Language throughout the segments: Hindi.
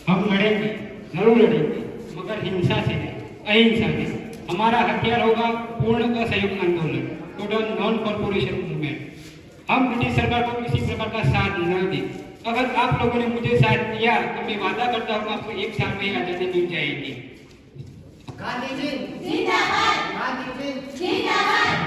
हम लड़ेंगे, जरूर लड़ेंगे, मगर हिंसा से नहीं, अहिंसा से। हमारा हथियार होगा पूर्ण असहयोग आंदोलन, टोटल नॉन कॉर्पोरेशन मूवमेंट। हम ब्रिटिश सरकार को किसी प्रकार का साथ न दें। अगर आप लोगों ने मुझे साथ दिया तो मैं वादा करता हूँ आपको 1 साल में आजादी मिल जाएगी। गांधी जी जिंदाबाद, गांधी जी जिंदाबाद।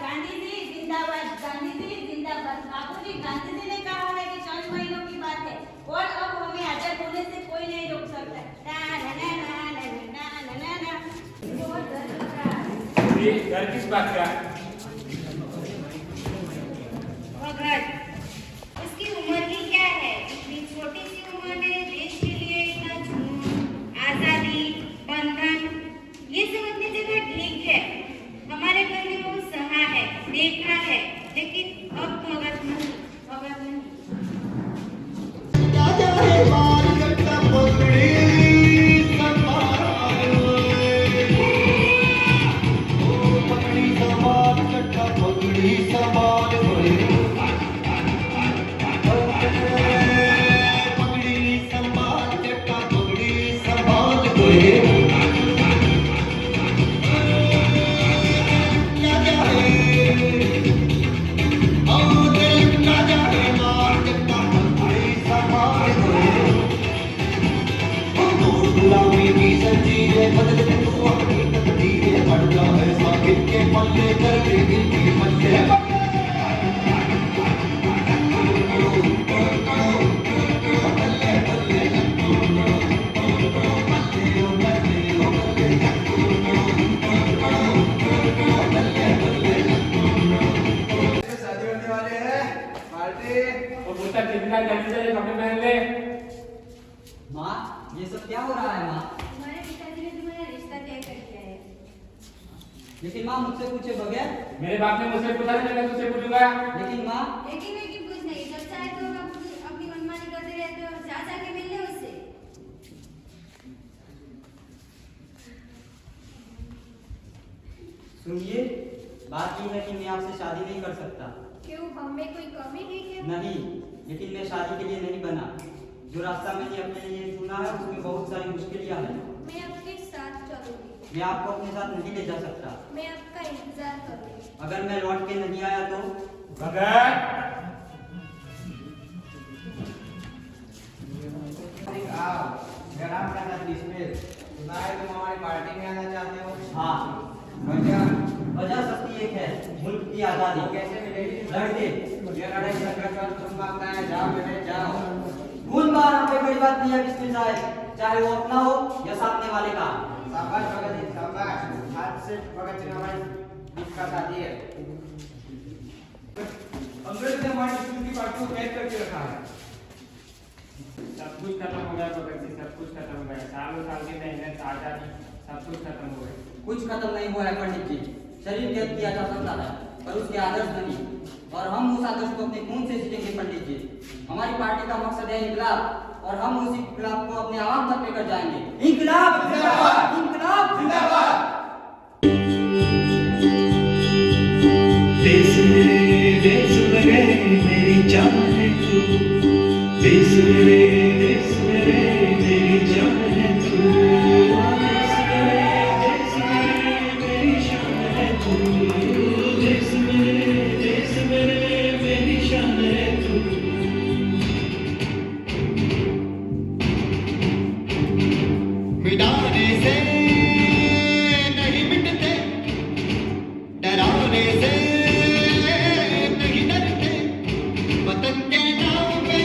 गांधी जी जिंदाबाद, गांधी जी जिंदाबाद। बापूजी, गांधी जी ने कहा है कि 4 महीनों की बात है और अब हमें आजाद होने से कोई नहीं रोक सकता। घर किस बात का? भगत, उसकी उम्र ही क्या है? इतनी छोटी सी उम्र में देश के लिए इतना जुनून, आजादी, बंधन, ये सब अपनी जगह ठीक है। हमारे घर में वो सहा है, देखा है, लेकिन अब भगत नहीं, भगत नहीं। माँ, ये सब क्या हो रहा है माँ? तुम्हारे पिताजी ने तुम्हारा रिश्ता तय कर दिया है। लेकिन माँ मुझसे पूछे बगैर। मेरे बाप ने मुझसे पूछा नहीं, मैं तुझसे पूछूंगा। लेकिन माँ, लेकिन कुछ नहीं, जब चाहे तो अपनी मनमानी करते रहते हो। चाचा के मिल ले उससे। सुनिए, बात ये है कि मैं आपसे शादी नहीं कर सकता। क्यों, हम में कोई कमी है क्या? नहीं, लेकिन मैं शादी के लिए नहीं बना। जो रास्ता मैंने अपने लिए चुना है उसमें बहुत सारी मुश्किलें हैं। मैं आपके साथ चलूंगी। मैं आपको अपने साथ नहीं ले जा सकता। मैं आपका इंतजार करूंगी। अगर मैं लौट के नहीं आया तो? भगत, मेरा नाम क्या था? इसमें सुना है तुम हमारी पार्टी में आना चाहते हो। हाँ, वजह सस्ती एक है, मुल्क की आजादी। कैसे मिलेगी? लड़के। ये लड़ाई झगड़ा कर तुम मांगता है, जाओ बेटे जाओ। खून बहाना कोई बड़ी बात नहीं है किसके साथ, चाहे वो अपना हो या सामने वाले का। शाबाश भगत जी, शाबाश। आज से भगत सिंह हमारी जीत का साथी है। अंग्रेज ने हमारी स्कूल की पार्टी को कैद करके रखा है। सब कुछ खत्म हो गया भगत जी, सब कुछ खत्म हो गया। सालों साल की मेहनत, आजादी, सब कुछ खत्म हो गया। कुछ खत्म नहीं हुआ है पंडित जी। शरीर कैद किया जा सकता है पर उसके आदर्श नहीं, और हम उस आदर्श को अपने खून से सीखेंगे पंडित जी। हमारी पार्टी का मकसद है इंकलाब, और हम उस इंकलाब को अपने आवाम तक लेकर जाएंगे। इंकलाब जिंदाबाद, इंकलाब जिंदाबाद। देश मेरे मेरी जान है तू, देश मेरे मेरी जान है तू, देश मेरे मेरी शान है तू, देश मेरे मेरी शान है तू। मिटाने से नहीं मिटते, डराने से नहीं डरते, वतन के नाम पे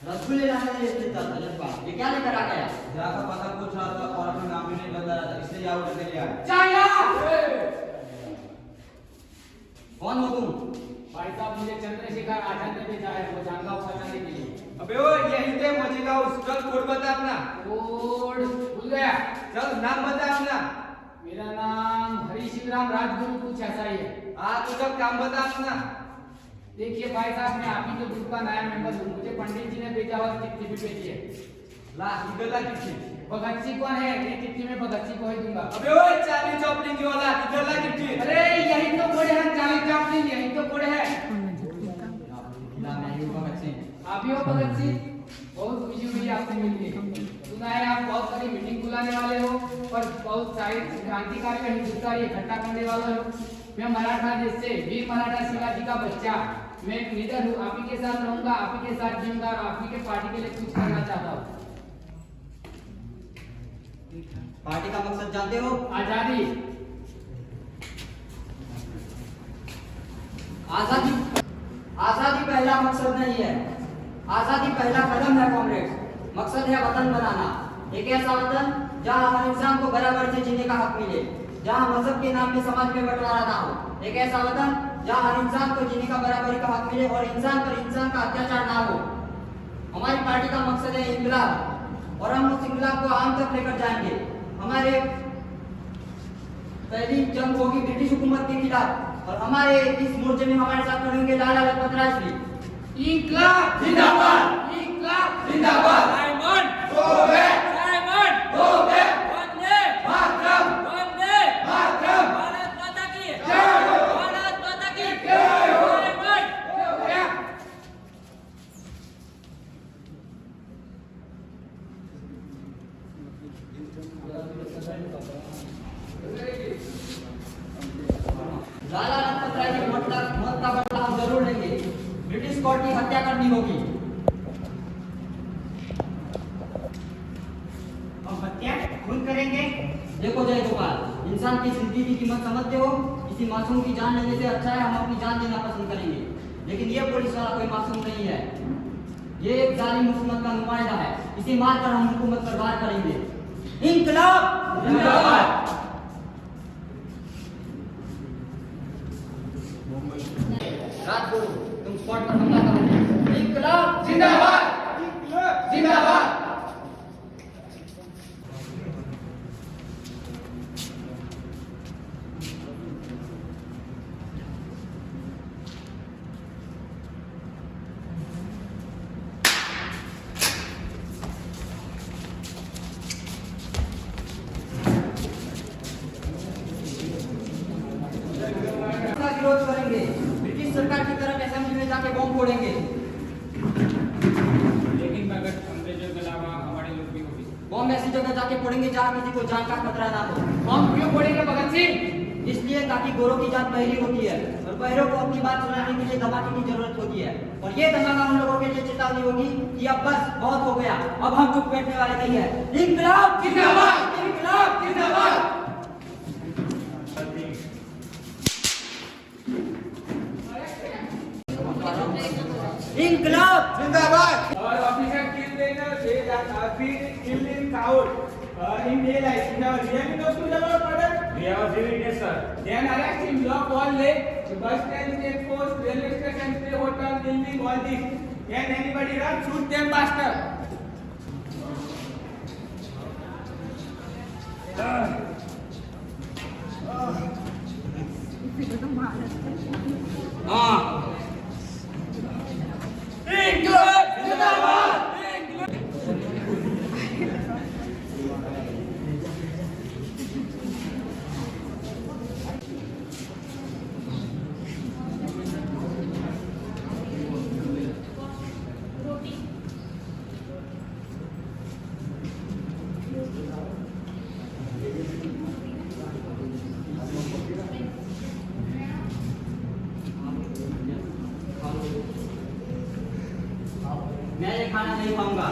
रसगुल्ले लाने देता था जज्बा, ये क्या लेकर आ गया? जरा का पता पूछ रहा था और अपना नाम भी नहीं बता रहा था, इसलिए यहाँ उठा के लिया है। कौन हो तुम? भाई साहब मुझे चंद्रशेखर आजाद ने भेजा है वो जानगांव पहुंचाने के लिए। अबे ओ यही थे मजेगा, चल कोड बता अपना। कोड भूल गया। चल नाम बता अपना। मेरा नाम हरी शिवराम राजगुरु कुछ ऐसा ही है। हाँ तू सब काम बता अपना। देखिए भाई साहब मैं आप ही के ग्रुप का नया मेंबर हूँ, मुझे पंडित जी ने भेजा हुआ चिट्ठी भी भेजी है। ला इधर ला चिट्ठी। भगत सिंह कौन है? ये चिट्ठी में भगत सिंह को ही दूंगा। अबे ओ चार्ली चॉपलिन की वाला, इधर ला चिट्ठी। अरे यही तो कोड है चार्ली चैपलिन, यही तो कोड है। ना मैं ही भगत सिंह। आप ही हो भगत सिंह? बहुत खुशी हुई आपसे मिलके। सुना है आप बहुत सारी मीटिंग बुलाने वाले हो और बहुत सारे क्रांतिकारी और हिंदुस्तानी इकट्ठा करने वाले हो। मैं मराठा देश से वीर मराठा शिवाजी का बच्चा, मैं एक लीडर हूँ, आप ही के साथ रहूंगा, आप ही के साथ जीऊंगा और आप ही के पार्टी के लिए कुछ करना चाहता हूँ। पार्टी का मकसद जानते हो? आजादी। आजादी आजादी पहला मकसद नहीं है, आजादी पहला कदम है कॉमरेड्स। मकसद है वतन बनाना, एक ऐसा वतन जहां हर इंसान को बराबर से जीने का हक मिले, जहां मजहब के नाम पे समाज में बंटवारा ना हो, एक ऐसा वतन जहां हर इंसान को जीने का बराबरी का हक मिले और इंसान पर इंसान का अत्याचार ना हो। हमारी पार्टी का मकसद है इंकलाब और हम उस इंकलाब को आम तक लेकर जाएंगे। हमारे पहली जंग होगी ब्रिटिश हुकूमत के खिलाफ और हमारे इस मोर्चे में हमारे साथ खड़े होंगे लाला लजपत राय जी। इंकलाब जिंदाबाद, इंकलाब जिंदाबाद। डायमंड गोवे, डायमंड गोवे, वंदे मातरम, वंदे मातरम, भारत माता की जय हो, भारत माता की जय हो। डायमंड। लाला लजपत राय की मौत का बदला हम जरूर लेंगे। ब्रिटिश कोर्ट की हत्या करनी होगी। हम हत्या खुद करेंगे। देखो जय गोपाल, इंसान की जिंदगी की कीमत समझते हो? किसी मासूम की जान लेने से अच्छा है हम अपनी जान देना पसंद करेंगे, लेकिन ये पुलिस वाला कोई मासूम नहीं है। ये एक जालिम हुकूमत का नुमाइंदा है, इसे मारकर हम हुकूमत पर वार करेंगे। इंकलाब जिंदाबाद। राजगुरु तुम स्पॉट पर हमला करो। इंकलाब जिंदाबाद, जिंदाबाद। का विरोध करेंगे, ब्रिटिश सरकार की तरफ असेंबली में जाके बम फोड़ेंगे। लेकिन मगर अंग्रेजों के अलावा हमारे लोग भी होंगे। बम ऐसी जगह जाके फोड़ेंगे जहाँ किसी को जान का खतरा ना हो। हम क्यों फोड़ेंगे भगत सिंह? इसलिए ताकि गोरों की जान बहरी होती है और बहरों को अपनी बात सुनाने के लिए धमाके की जरूरत होती है, और ये धमाका उन लोगों के लिए चेतावनी होगी कि अब बस बहुत हो गया, अब हम चुप बैठने वाले नहीं है। इंकलाब जिंदाबाद, इंकलाब जिंदाबाद। इंकलाब जिंदाबाद। Our officer killed in killed in crowd in daylight. He was really knows to our brother. We have seen it, yes, sir. Then arrest him, block all lake, bus stand, state post, railway station, stay hotel, building, all this. Can anybody run? Shoot them faster. हाँ इंकलाब जिंदाबाद। मैं ये खाना नहीं खाऊंगा,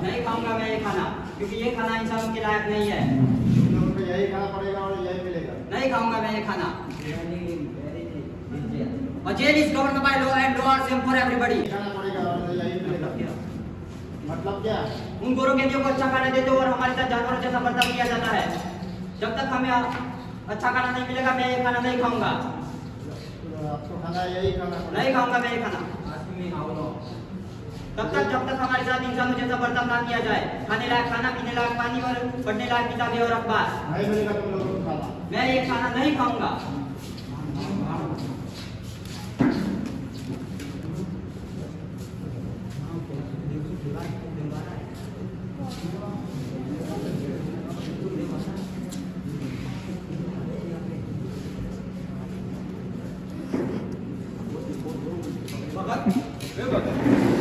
नहीं खाऊंगा मैं ये खाना, क्योंकि ये खाना इंसानों के लायक नहीं है। यही खाना पड़ेगा और यही मिलेगा। नहीं खाऊंगा मैं ये खाना। और jail is govern by law and law are same for everybody. खाना पड़ेगा और यही मिलेगा। मतलब क्या? उन गोरों कैदियों को अच्छा खाना देते हो और हमारे साथ जानवरों जैसा बर्ताव किया जाता है। जब तक हमें अच्छा खाना नहीं मिलेगा मैं ये खाना नहीं खाऊंगा। आपको खाना यही खाना पड़ेगा। नहीं खाऊंगा मैं ये खाना तब तक जब तक हमारे साथ इंसानों जैसा बर्ताव ना किया जाए। खाने लायक खाना, पीने लायक पानी और पढ़ने लायक किताबें और अखबार। नहीं मिलेगा तुम लोगों को खाना। मैं ये खाना नहीं खाऊंगा।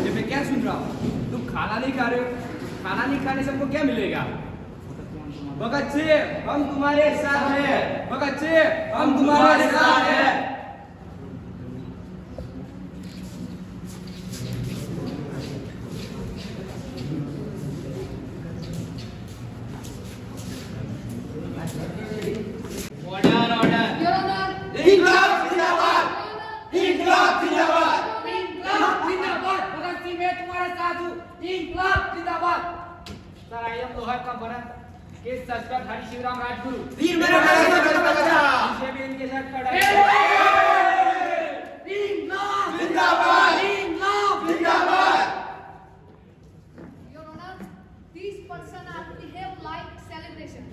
ये मैं क्या सुन रहा हूँ? तुम खाना नहीं खा रहे हो? खाना नहीं खाने से हमको क्या मिलेगा? भगत सिंह हम तुम्हारे साथ हैं। भगत सिंह हम तुम्हारे साथ हैं। Order order. योर ऑनर, इंकलाब जिंदाबाद! इंकलाब जिंदाबाद! इंकलाब जिंदाबाद। भगत सिंह मैं तुम्हारे साथ हूँ। इंकलाब जिंदाबाद। सर आई एम लोहार का भरत केस सस्पेक्ट हरि शिवराम राजगुरु। वीर मेरे बच्चा। पीछे भी इनके साथ खड़ा है। इंकलाब जिंदाबाद! इंकलाब जिंदाबाद! Your Honor, these person are behave like celebration.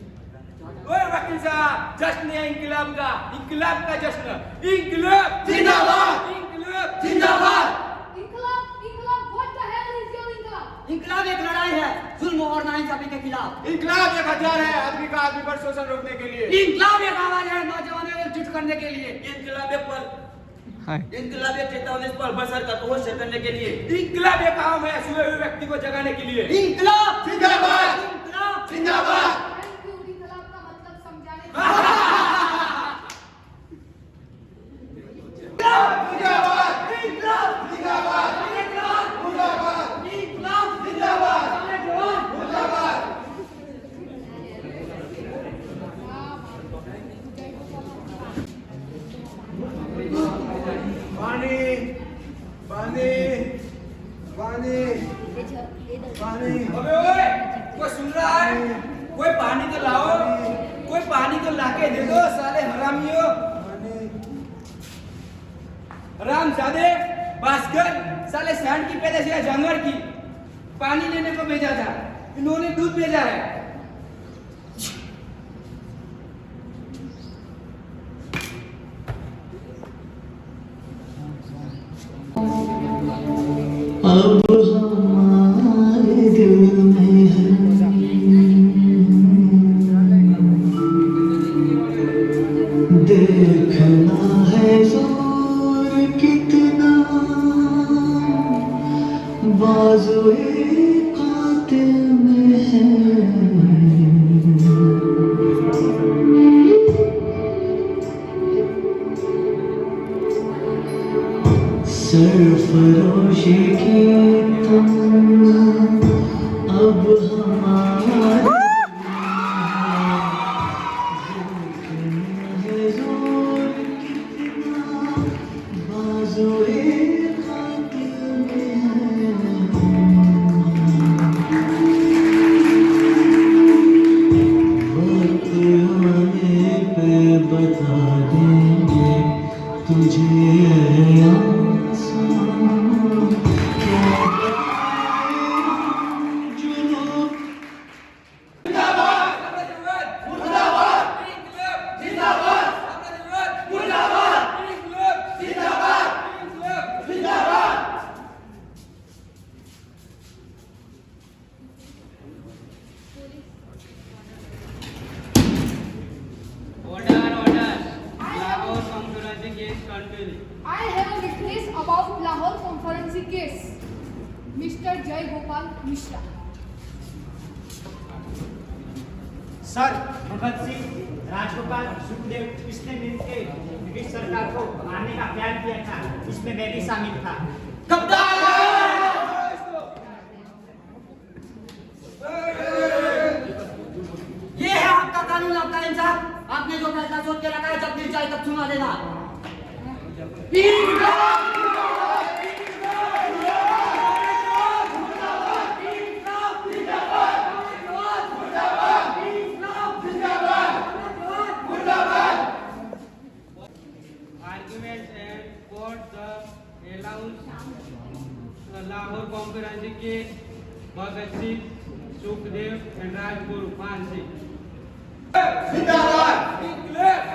ओए वकील साहब, जश्न है इंकलाब का जश्न। इंकलाब जिंदाबाद! इंकलाब जिंदाबाद! Inqilab, what the hell is your inqilab? इंकलाब एक लड़ाई है जुल्म और नाइंसाफी के खिलाफ। इंकलाब एक हथियार है आदमी का आदमी पर शोषण रोकने के लिए। इंकलाब एक आवाज है नौजवानों को एकजुट करने के लिए। इंकलाब एक चेतावनी पर बसर का कोशिश करने के लिए। इंकलाब एक काम है सोए हुए व्यक्ति को जगाने के लिए। इंकलाब जिंदाबाद! इंकलाब जिंदाबाद! Thank you, inqilab का मतलब समझाने पानी पानी पानी पानी। अबे ओए कोई सुन रहा है? कोई पानी तो लाओ, कोई पानी तो लाके दे दो साले हरामियों। हरामजादे भास्कर साले सैंड की पैदा से जानवर की पानी लेने को भेजा था, इन्होंने दूध भेजा है। अब हमारे दिल में है देखना है जोर कितना बाजुए कातिल में है सरफरोशी की तमन्ना अब हमारे देखना है जोर कितना बाजुए कातिल में है वक्त आने पे बता देंगे तुझे order order. Lahore conference case continue. I have a witness about Lahore conference case. Mr. Jai Gopal Mishra. Sir, Bhagat Singh, Rajagopal, Sukhdev इसने मिलकर ब्रिटिश सरकार को मारने का प्लान किया था, इसमें मैं भी शामिल था। ये है आपका कानून, आपका इंसाफ। आपने जो फैसला सोच के रखा है जब दिल चाहे तब सुना देना। इंकलाब! लाहौर कॉन्फ्रेंस के भगत सिंह, सुखदेव एंड राजगुरु फांसी। जिंदाबाद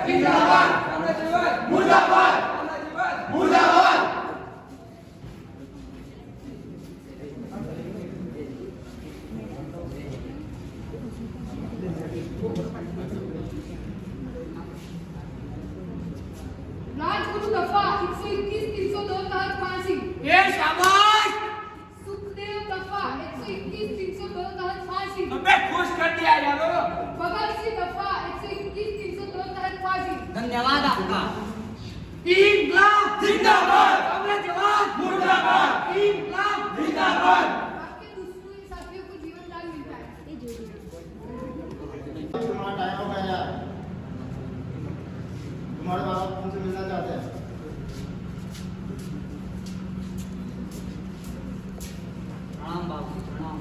जिंदाबाद मुर्दाबाद मुर्दाबाद। राजगुरु दफा 121 302 तहत फांसी। ये शाबाश। सुखदेव दफा 121 302 तहत फांसी। अबे खुश कर दिया यारो। भगत सिंह दफा 121 302 तहत फांसी। धन्यवाद आपका। इंकलाब जिंदाबाद, अपना जवान मुर्दाबाद। इंकलाब जिंदाबाद। आपके दुश्मनी साथियों को जीवन दान मिलता है। तुम्हारा टाइम हो गया यार। तुम्हारे बाप तुमसे मिलना चाहते हैं। प्रणाम बाबू प्रणाम।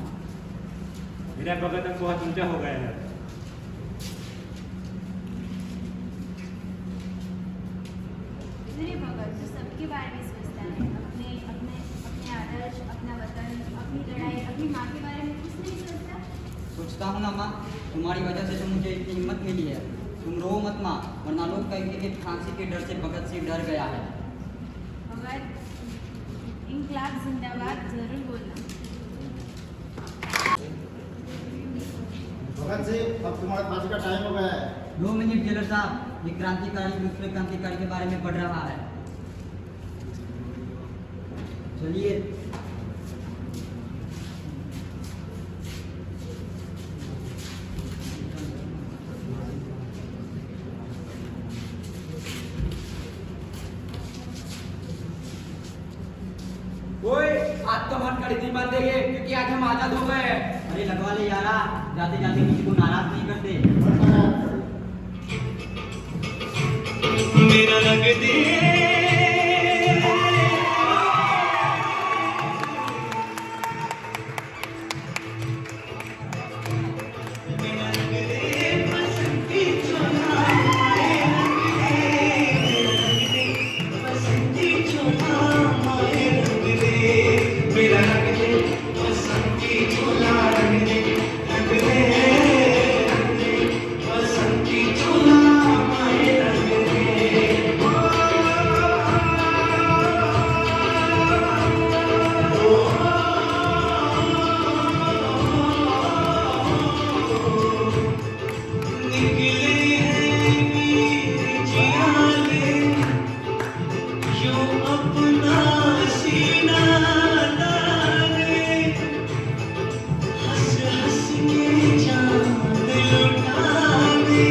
मेरा भगत अब बहुत ऊंचा हो गया है। मेरे भगत तो सबके बारे में सोचता है, अपने अपने अपने आदर्श, अपना वतन, अपनी लड़ाई, अपनी माँ के बारे में कुछ नहीं सोचता। सोचता हूँ ना माँ, तुम्हारी वजह से तो मुझे इतनी हिम्मत मिली है। तुम रो मत माँ, वरना लोग कहेंगे कि फांसी के डर से भगत सिंह डर गया है। भगत, इंकलाब जिंदाबाद जरूर बोलना। भगत सिंह अब तुम्हारे फांसी का टाइम हो गया है। 2 मिनट जेलर साहब, एक क्रांतिकारी दूसरे क्रांतिकारी के बारे में पढ़ रहा है। चलिए। ओए आज तो मन कड़ी थी बात देंगे क्योंकि आज हम आजाद हो गए हैं। अरे लगवा ले यारा, जाते जाते किसी को नाराज नहीं करते। मेरा रंग दे मेरा रंग दे बसंती चोला, माए रंग दे बसंती चोला, माए रंग दे। मेरा रंग दे बसंती चोला, रंग दे बसंती चोला, माए रंग दे। निकले हैं वीर जियाले, यूं अपना सीना ताने, हंस हंस के जान लुटाने।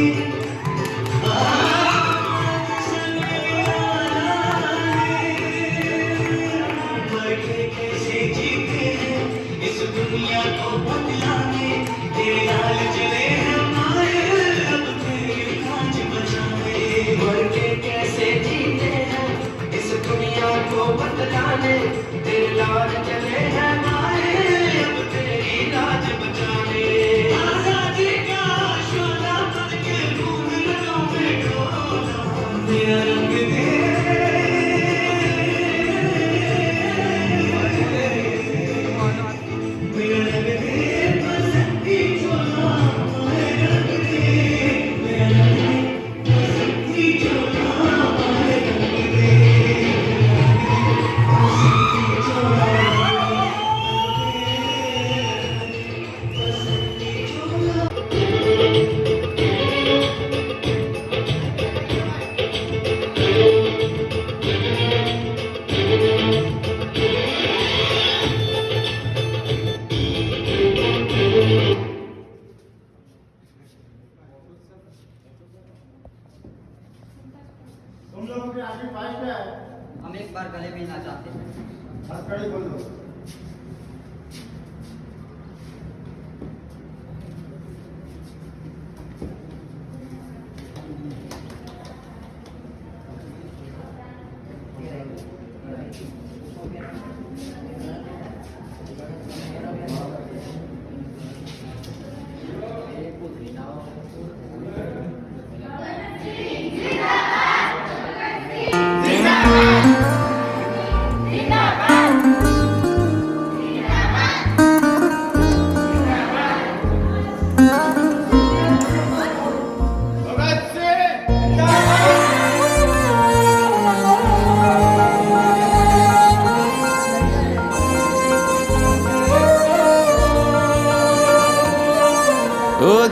बैठे कैसे जीते हैं इस दुनिया को बदलाने, तेरे लाल जले हैं माए, अब तेरी लाज बचाने। बैठे कैसे जीते हैं इस दुनिया को बदलाने, तेरे लाल जले हैं माए, अब तेरी लाज बचाने। आजादी का शोला बन के घूम रहा में डोला, मेरा रंग दे मेरा रंग दे बसंती चोला, माए रंग दे। मेरा रंग दे बसंती चोला, माए रंग दे बसंती चोला, बसंती चोला। तुम लोगों की आखिरी ख्वाहिश क्या है? हम एक बार गले मिलना चाहते हैं। हथकड़ी बोल दो। जिंदाबाद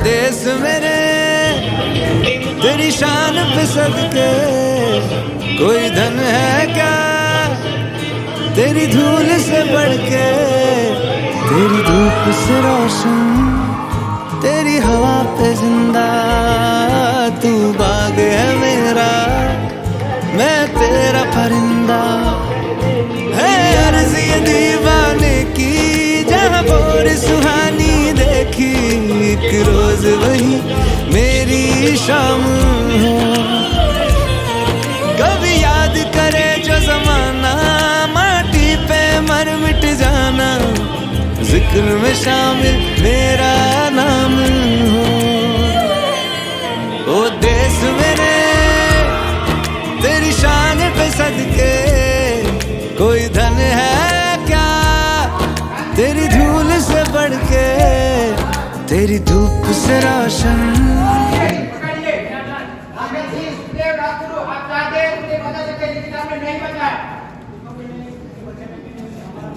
देश मेरे तेरी शान पे सदके, कोई धन है क्या तेरी धूल से बढ़ के, तेरी धूप से रोशन तेरी हवा पे जिंदा, तू बाग है मेरा मैं तेरा परिंदा, है अर्ज़ ये दीवाने की जहाँ भोर सुहानी देखी, एक रोज वही मेरी शाम हो, कभी याद करे जो जमाना माटी पे मर मिट जाना, जिक्र में शामिल मेरा नाम हो। ओ देश मेरे तेरी शान पे सदके, कोई धन है क्या तेरी धूल से बढ़ के, तेरी धूप से रोशन।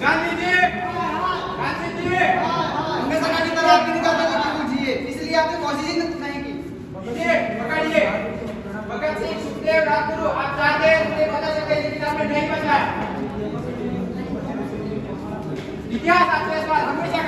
गांधी जी, हमने सरकार की तरह आपकी निकाल पूछिए, इसलिए आपने कोशिश नहीं की। पकड़िए, भगत सिंह, सुखदेव, राजगुरु, आप चाहते हैं मुझे पता चले कि किताब में नहीं बचा है। इतिहास आपके पास हमेशा